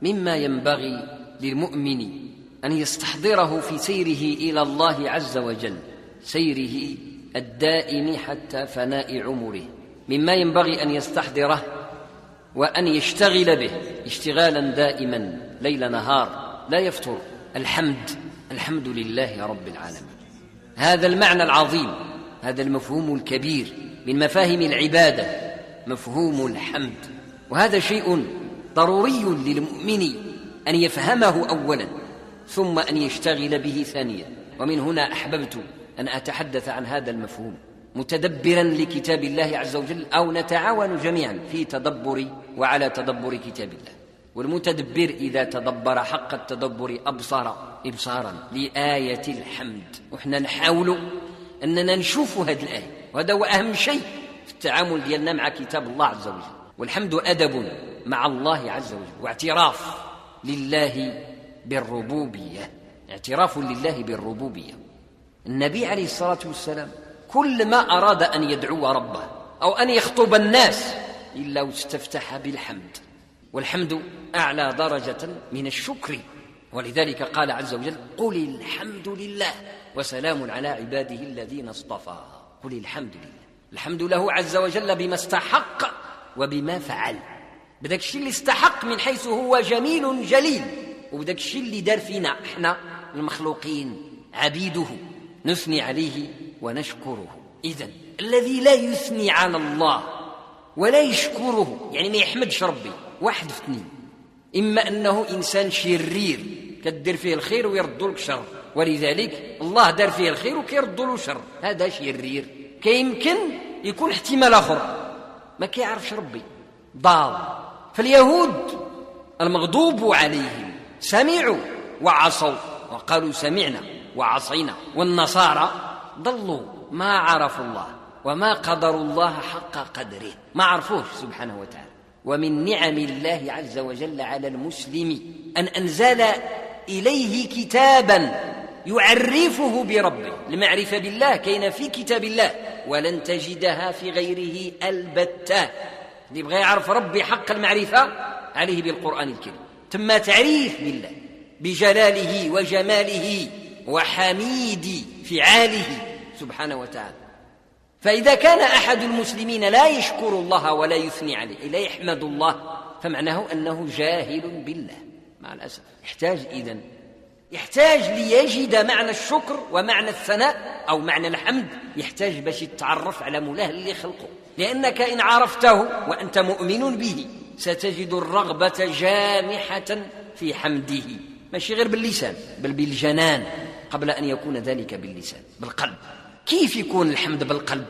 مما ينبغي للمؤمن أن يستحضره في سيره إلى الله عز وجل، سيره الدائم حتى فناء عمره، مما ينبغي أن يستحضره وأن يشتغل به اشتغالا دائما ليل نهار لا يفتر: الحمد لله رب العالمين. هذا المعنى العظيم، هذا المفهوم الكبير من مفاهيم العبادة، مفهوم الحمد، وهذا شيء ضروري للمؤمن أن يفهمه أولا ثم أن يشتغل به ثانيا. ومن هنا أحببت أن أتحدث عن هذا المفهوم متدبرا لكتاب الله عز وجل، أو نتعاون جميعا في تدبر وعلى تدبر كتاب الله. والمتدبر إذا تدبر حق التدبر أبصر إبصارا لآية الحمد. وإحنا نحاول أننا نشوف هذه الآية، وهذا هو أهم شيء في التعامل ديالنا مع كتاب الله عز وجل. والحمد أدب مع الله عز وجل، واعتراف لله بالربوبية، اعتراف لله بالربوبية. النبي عليه الصلاة والسلام كل ما أراد أن يدعو ربه أو أن يخطب الناس إلا واستفتح بالحمد، والحمد أعلى درجة من الشكر. ولذلك قال عز وجل: قل الحمد لله وسلام على عباده الذين اصطفى. قل الحمد لله، الحمد له عز وجل بما استحق وبما فعل، بدك الشيء اللي استحق من حيث هو جميل جليل، وبدك الشيء اللي دار فينا احنا المخلوقين عبيده نثني عليه ونشكره. إذن الذي لا يثني على الله ولا يشكره يعني ما يحمدش ربي، واحد في اثنين: إما أنه إنسان شرير كدير فيه الخير ويردوا لك شر، ولذلك الله دار فيه الخير وكيردوا له شر، هذا شرير. كيمكن يكون احتمال آخر: ما كيعرفش ربي، ضال. فاليهود المغضوب عليهم سمعوا وعصوا وقالوا سمعنا وعصينا، والنصارى ضلوا ما عرفوا الله وما قدروا الله حق قدره، ما عرفوه سبحانه وتعالى. ومن نعم الله عز وجل على المسلم أن أنزل إليه كتابا يعرفه بربه. المعرفة بالله كاينة في كتاب الله، ولن تجدها في غيره البتة. اللي يبغى يعرف ربي حق المعرفة عليه بالقرآن الكريم، ثم تعريف بالله بجلاله وجماله وحميد فعاله سبحانه وتعالى. فإذا كان أحد المسلمين لا يشكر الله ولا يثني عليه، لا يحمد الله، فمعناه أنه جاهل بالله مع الأسف. يحتاج ليجد معنى الشكر ومعنى الثناء أو معنى الحمد، يحتاج باش يتعرف على مولاه اللي خلقه، لأنك إن عرفته وأنت مؤمن به ستجد الرغبة جامحة في حمده، ماشي غير باللسان بل بالجنان، قبل أن يكون ذلك باللسان، بالقلب. كيف يكون الحمد بالقلب؟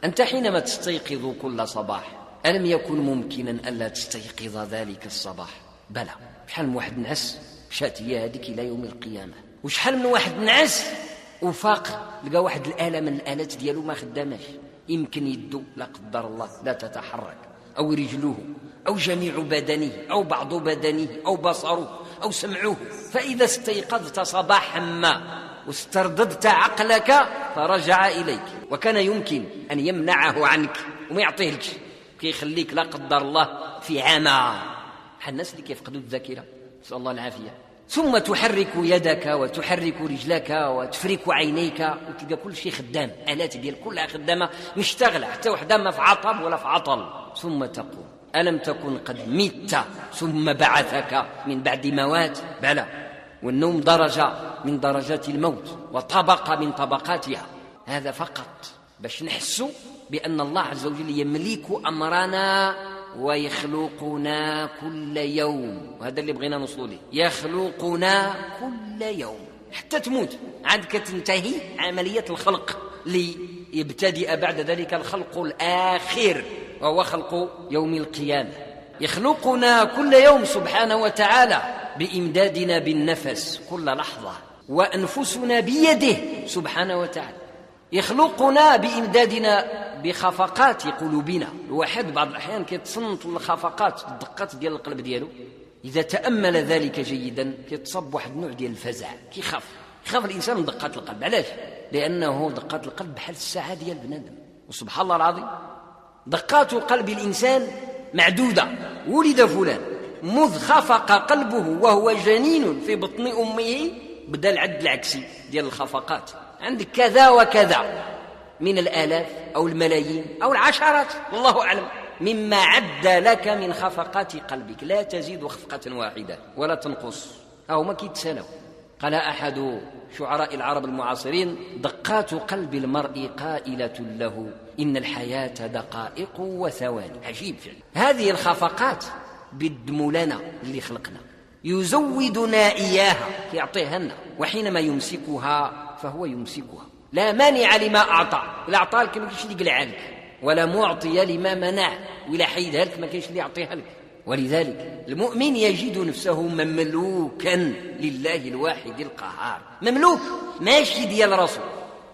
أنت حينما تستيقظ كل صباح ألم يكن ممكنا ألا تستيقظ ذلك الصباح؟ بلى. شحال من واحد نعس مشات هي هذيك إلى يوم القيامة، وشحال من واحد نعس وفاق لقى واحد الآلة من الآلات ديالو ما خداماش، يمكن يدو لا قدر الله لا تتحرك، أو رجلوه أو جميع بدنه أو بعض بدنه أو بصره أو سمعه. فإذا استيقظت صباحا ما واسترددت عقلك فرجع إليك، وكان يمكن أن يمنعه عنك وما يعطيهلكش، كيخليك لا قدر الله في عمى، الناس اللي كيفقدوا الذاكرة، نسأل الله العافية. ثم تحرك يدك وتحرك رجلك وتفرك عينيك وتلقى كل شيء خدام، آلات ديال كلها خدامة مشتغلة، حتى وحدة ما في عطب ولا في عطل. ثم تقول: ألم تكن قد مت ثم بعثك من بعد موات؟ بلى. والنوم درجة من درجات الموت وطبقة من طبقاتها، هذا فقط باش نحسوا بأن الله عز وجل يملك أمرنا ويخلقنا كل يوم، وهذا اللي بغينا نوصلوا ليه، يخلقنا كل يوم حتى تموت، عاد كتنتهي عملية الخلق ليبتدئ بعد ذلك الخلق الآخر وهو خلق يوم القيامة. يخلقنا كل يوم سبحانه وتعالى بإمدادنا بالنفس كل لحظة، وأنفسنا بيده سبحانه وتعالى. يخلقنا بإمدادنا بخفقات قلوبنا، الواحد بعض الأحيان كيتصنت الخفقات الدقات ديال القلب ديالو، إذا تأمل ذلك جيدا كيتصب واحد نوع ديال الفزع، كيخاف الإنسان من دقات القلب. علاش؟ لأنه دقات القلب بحال الساعة ديال بنادم، وسبحان الله العظيم دقات قلب الإنسان معدودة. ولد فلان مذ خفق قلبه وهو جنين في بطن أمه بدأ العد العكسي ديال الخفقات، عندك كذا وكذا من الآلاف أو الملايين أو العشرات والله أعلم مما عد لك من خفقات قلبك، لا تزيد خفقة واحدة ولا تنقص، أو ما كيتسالوا. قال أحد شعراء العرب المعاصرين: دقات قلب المرء قائلة له إن الحياة دقائق وثواني. عجيب فعلا. هذه الخفقات بالدم لنا اللي خلقنا، يزودنا إياها، يعطيها لنا، وحينما يمسكها فهو يمسكها، لا مانع لما أعطى، إلا أعطى لك ما كاينش اللي يقلعها لك، ولا معطي لما منع، ولا حيدها لك ما كاينش اللي يعطيها لك. ولذلك المؤمن يجد نفسه مملوكا لله الواحد القهار، مملوك ماشي ديال راسه.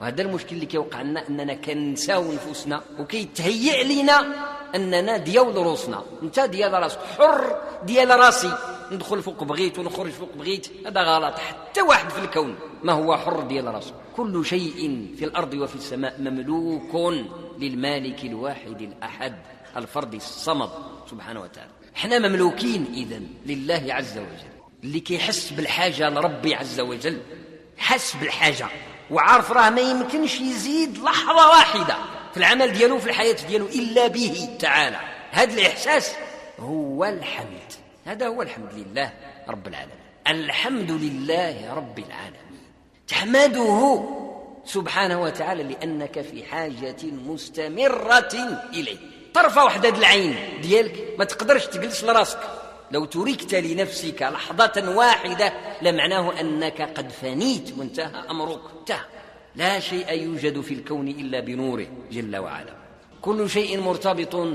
وهذا المشكل اللي كيوقع لنا، أننا كنساو نفوسنا وكيتهيئ لنا أننا ديال روسنا. أنت ديال راسك، حر ديال راسي، ندخل فوق بغيت ونخرج فوق بغيت، هذا غلط. حتى واحد في الكون ما هو حر ديال راسه، كل شيء في الأرض وفي السماء مملوك للمالك الواحد الأحد الفرد الصمد سبحانه وتعالى. احنا مملوكين إذن لله عز وجل، اللي كيحس بالحاجة لربي عز وجل، حس بالحاجة وعارف راه ما يمكنش يزيد لحظة واحدة في العمل ديالو في الحياة ديالو إلا به تعالى. هذا الإحساس هو الحمد، هذا هو الحمد لله رب العالمين. الحمد لله رب العالمين، تحمده سبحانه وتعالى لأنك في حاجة مستمرة إليه. طرفة وحدة العين ديالك ما تقدرش تجلس لراسك، لو تركت لنفسك لحظة واحدة لمعناه أنك قد فنيت وانتهى أمرك، انتهى. لا شيء يوجد في الكون إلا بنوره جل وعلا، كل شيء مرتبط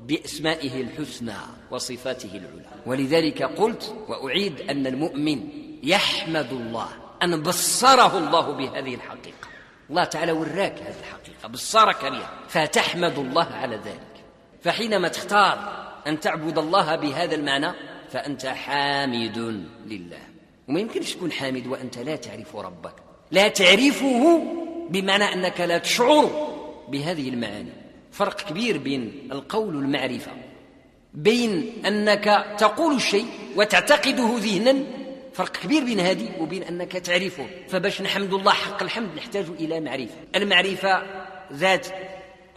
بأسمائه الحسنى وصفاته العلى. ولذلك قلت وأعيد أن المؤمن يحمد الله أن بصره الله بهذه الحقيقة. الله تعالى وراك هذه الحقيقة، بصرك بها، فتحمد الله على ذلك. فحينما تختار أن تعبد الله بهذا المعنى فأنت حامد لله. وما يمكنش تكون حامد وأنت لا تعرف ربك، لا تعرفه بمعنى أنك لا تشعر بهذه المعاني. فرق كبير بين القول والمعرفة، بين أنك تقول الشيء وتعتقده ذهنا، فرق كبير بين هذه وبين أنك تعرفه. فباش نحمد الله حق الحمد نحتاج إلى معرفة. المعرفة ذات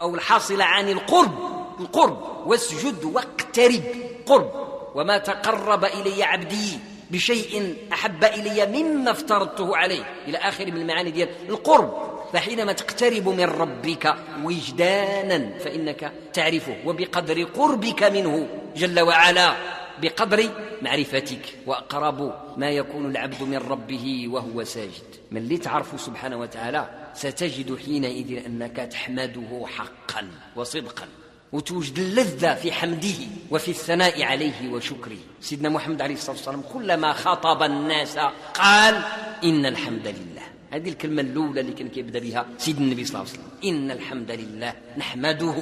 أو الحاصلة عن القرب واسجد واقترب، قرب. وما تقرب إلي عبدي بشيء أحب إلي مما افترضته عليه، إلى آخر من المعاني ديال القرب. فحينما تقترب من ربك وجدانا فإنك تعرفه، وبقدر قربك منه جل وعلا بقدر معرفتك. وأقرب ما يكون العبد من ربه وهو ساجد. من اللي تعرفه سبحانه وتعالى ستجد حينئذ أنك تحمده حقا وصدقا، وتوجد اللذة في حمده وفي الثناء عليه وشكره. سيدنا محمد عليه الصلاة والسلام كلما خاطب الناس قال إن الحمد لله. هذه الكلمة الأولى اللي كان كيبدأ بها سيدنا النبي صلى الله عليه وسلم، إن الحمد لله نحمده.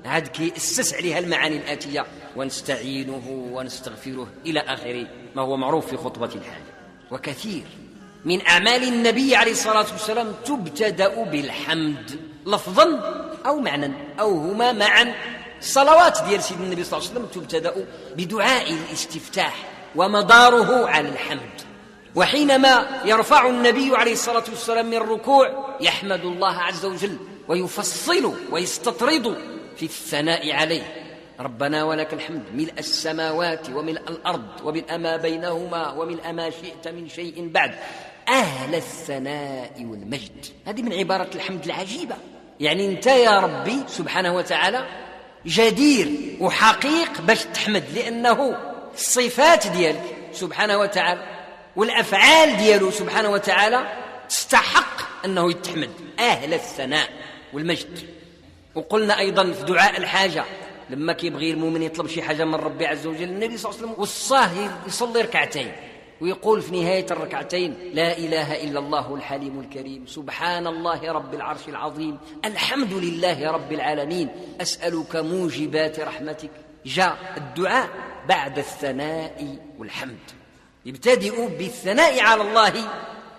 هذا كيأسس عليها المعاني الآتية: ونستعينه ونستغفره إلى آخر ما هو معروف في خطبة الحاجة. وكثير من أعمال النبي عليه الصلاة والسلام تبتدأ بالحمد لفظا أو معنى أو هما معا. الصلوات ديال سيدنا النبي صلى الله عليه وسلم تبتدأ بدعاء الاستفتاح ومداره على الحمد. وحينما يرفع النبي عليه الصلاة والسلام من الركوع يحمد الله عز وجل ويفصل ويستطرد في الثناء عليه: ربنا ولك الحمد ملء السماوات وملء الأرض وملء ما بينهما وملء ما شئت من شيء بعد، أهل الثناء والمجد. هذه من عبارة الحمد العجيبة. يعني أنت يا ربي سبحانه وتعالى جدير وحقيق باش تحمد، لأنه الصفات ديالك سبحانه وتعالى والأفعال دياله سبحانه وتعالى تستحق أنه يتحمد، أهل الثناء والمجد. وقلنا أيضا في دعاء الحاجة لما كيبغي المؤمن يطلب شي حاجة من ربي عز وجل، النبي صلى الله عليه وسلم وصاه يصلي ركعتين ويقول في نهاية الركعتين: لا إله إلا الله الحليم الكريم، سبحان الله رب العرش العظيم، الحمد لله رب العالمين، أسألك موجبات رحمتك. جاء الدعاء بعد الثناء والحمد، يبتدئ بالثناء على الله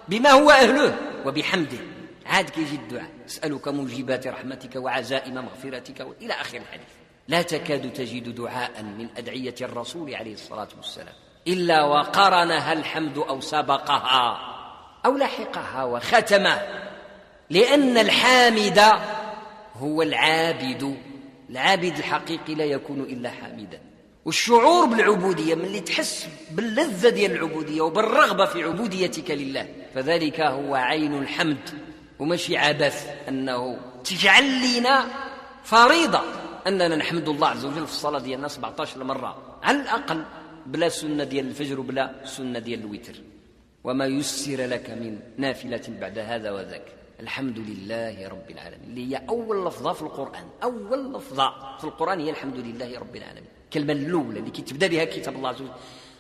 بما هو أهله وبحمده، عاد كيجي الدعاء: أسألك موجبات رحمتك وعزائم مغفرتك إلى آخر الحديث. لا تكاد تجد دعاء من أدعية الرسول عليه الصلاة والسلام إلا وقرنها الحمد أو سبقها أو لحقها وختمه، لأن الحامد هو العابد. العابد الحقيقي لا يكون إلا حامدا. والشعور بالعبودية من اللي تحس باللذة ديال العبودية وبالرغبة في عبوديتك لله، فذلك هو عين الحمد، ومشي عبث أنه تجعل لنا فريضة أننا نحمد الله عز وجل في الصلاة ديالنا 17 مرة على الأقل، بلا سنة ديال الفجر وبلا سنة ديال الوتر. وما يسر لك من نافلة بعد هذا وذاك. الحمد لله رب العالمين، اللي هي أول لفظة في القرآن. أول لفظة في القرآن هي الحمد لله رب العالمين، الكلمة الأولى اللي تبدأ بها كتاب الله عز وجل،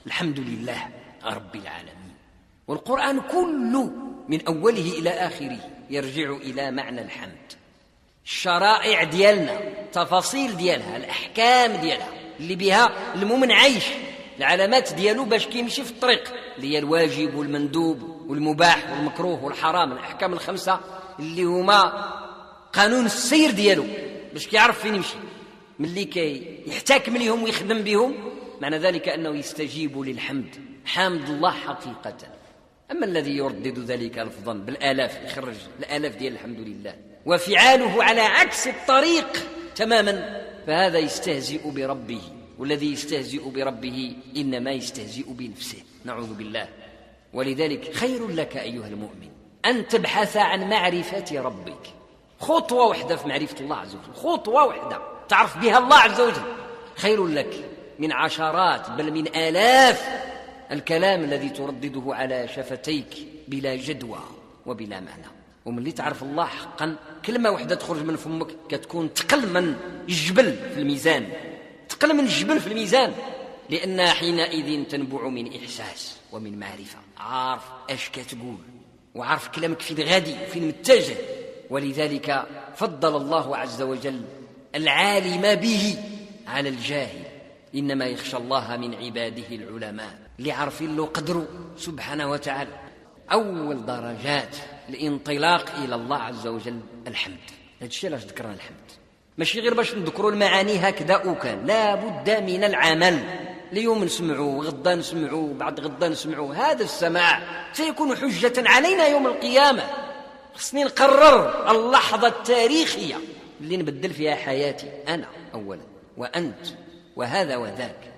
الحمد لله رب العالمين. والقرآن كله من أوله إلى آخره يرجع إلى معنى الحمد. الشرائع ديالنا، تفاصيل ديالها، الأحكام ديالها اللي بها المؤمن عايش، العلامات ديالو باش كيمشي في الطريق، اللي هي الواجب والمندوب والمباح والمكروه والحرام، الأحكام الخمسة اللي هما قانون السير ديالو باش كيعرف فين يمشي. ملي يحتكم ليهم ويخدم بهم، معنى ذلك أنه يستجيب للحمد، حامد الله حقيقة. أما الذي يردد ذلك لفظا بالآلاف، يخرج الآلاف ديال الحمد لله وفعاله على عكس الطريق تماما، فهذا يستهزئ بربه. والذي يستهزئ بربه إنما يستهزئ بنفسه، نعوذ بالله. ولذلك خير لك أيها المؤمن أن تبحث عن معرفة ربك، خطوة واحدة في معرفة الله عز وجل، خطوة واحدة تعرف بها الله عز وجل خير لك من عشرات بل من آلاف الكلام الذي تردده على شفتيك بلا جدوى وبلا معنى. ومن اللي تعرف الله حقا كلمة واحدة تخرج من فمك كتكون تقل من الجبل في الميزان، تقل من الجبل في الميزان، لأنها حينئذ تنبع من إحساس ومن معرفة، عارف اش كتقول وعارف كلامك فين غادي فين متجه. ولذلك فضل الله عز وجل العالم به على الجاهل. إنما يخشى الله من عباده العلماء، اللي عارفين له قدره سبحانه وتعالى. أول درجات الانطلاق إلى الله عز وجل الحمد. هذا الشيء علاش ذكرنا الحمد، ماشي غير باش نذكروا المعاني هكذا وكان، لا بد من العمل. اليوم نسمعوا، غدا نسمعوا، بعد غدا نسمعوا. هذا السماع سيكون حجة علينا يوم القيامة. خصني نقرر اللحظة التاريخية اللي نبدل فيها حياتي أنا أولا وأنت وهذا وذاك،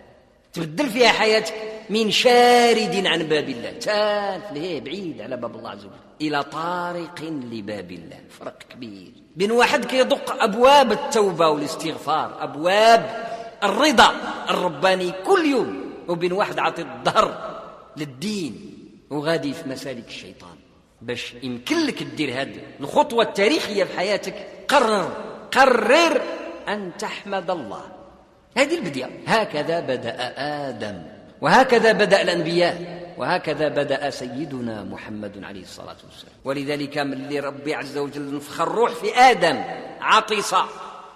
تبدل فيها حياتك من شارد عن باب الله، تالف ليه بعيد على باب الله عز وجل، إلى طارق لباب الله. فرق كبير بين واحد كيدق أبواب التوبة والاستغفار، أبواب الرضا الرباني كل يوم، وبين واحد عاطي الظهر للدين وغادي في مسالك الشيطان. باش يمكن لك تدير هذه الخطوة التاريخية في حياتك، قرر أن تحمد الله. هذه البداية. هكذا بدأ آدم، وهكذا بدأ الأنبياء، وهكذا بدأ سيدنا محمد عليه الصلاة والسلام. ولذلك من اللي ربي عز وجل نفخر الروح في آدم عطيصة،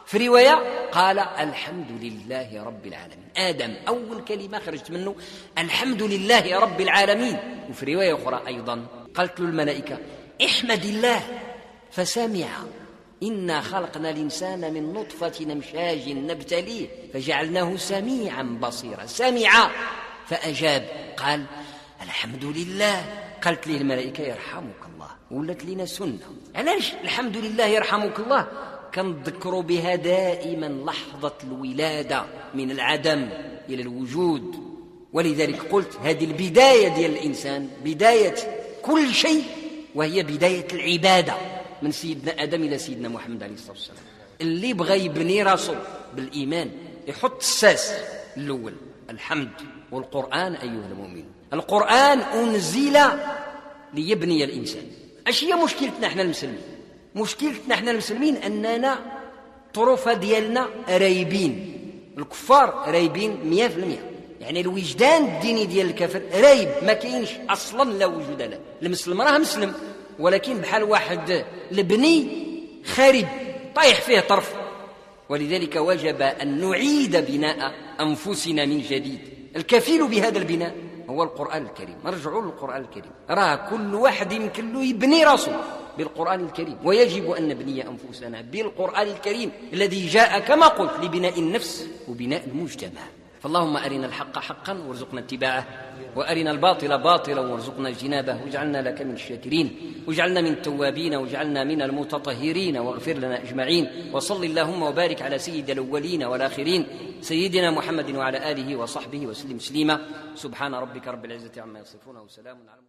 في رواية قال الحمد لله رب العالمين. آدم أول كلمة خرجت منه الحمد لله رب العالمين. وفي رواية أخرى أيضا قالت له الملائكة احمد الله فسمع، إنا خلقنا الإنسان من نطفة نمشاج نبتليه فجعلناه سميعا بصيرا. سمع فأجاب قال الحمد لله. قالت لي الملائكة يرحمك الله، ولت لنا سنة. علاش الحمد لله يرحمك الله؟ كنذكروا بها دائما لحظة الولادة من العدم إلى الوجود. ولذلك قلت هذه البداية ديال الإنسان، بداية كل شيء، وهي بداية العبادة من سيدنا آدم إلى سيدنا محمد عليه الصلاة والسلام. اللي بغى يبني راسه بالإيمان يحط الساس الأول الحمد. والقرآن أيها المؤمن، القرآن أنزل ليبني الإنسان. اش هي مشكلتنا احنا المسلمين؟ مشكلتنا احنا المسلمين أننا طرفة ديالنا رايبين، الكفار رايبين 100%. يعني الوجدان الديني ديال الكافر رايب، ما كاينش أصلا لا وجود له. المسلم راه مسلم، ولكن بحال واحد البني خارب طايح فيه طرف. ولذلك وجب أن نعيد بناء أنفسنا من جديد. الكفيل بهذا البناء هو القرآن الكريم. نرجعوا للقرآن الكريم. راه كل واحد يمكن له يبني راسه بالقرآن الكريم، ويجب أن نبني أنفسنا بالقرآن الكريم الذي جاء كما قلت لبناء النفس وبناء المجتمع. فاللهم أرنا الحق حقا وارزقنا اتباعه، وأرنا الباطل باطلا وارزقنا اجتنابه، واجعلنا لك من الشاكرين، واجعلنا من التوابين، واجعلنا من المتطهرين، واغفر لنا أجمعين. وصل اللهم وبارك على سيد الأولين والآخرين سيدنا محمد وعلى آله وصحبه وسلم تسليما. سبحان ربك رب العزة عما يصفون وسلام على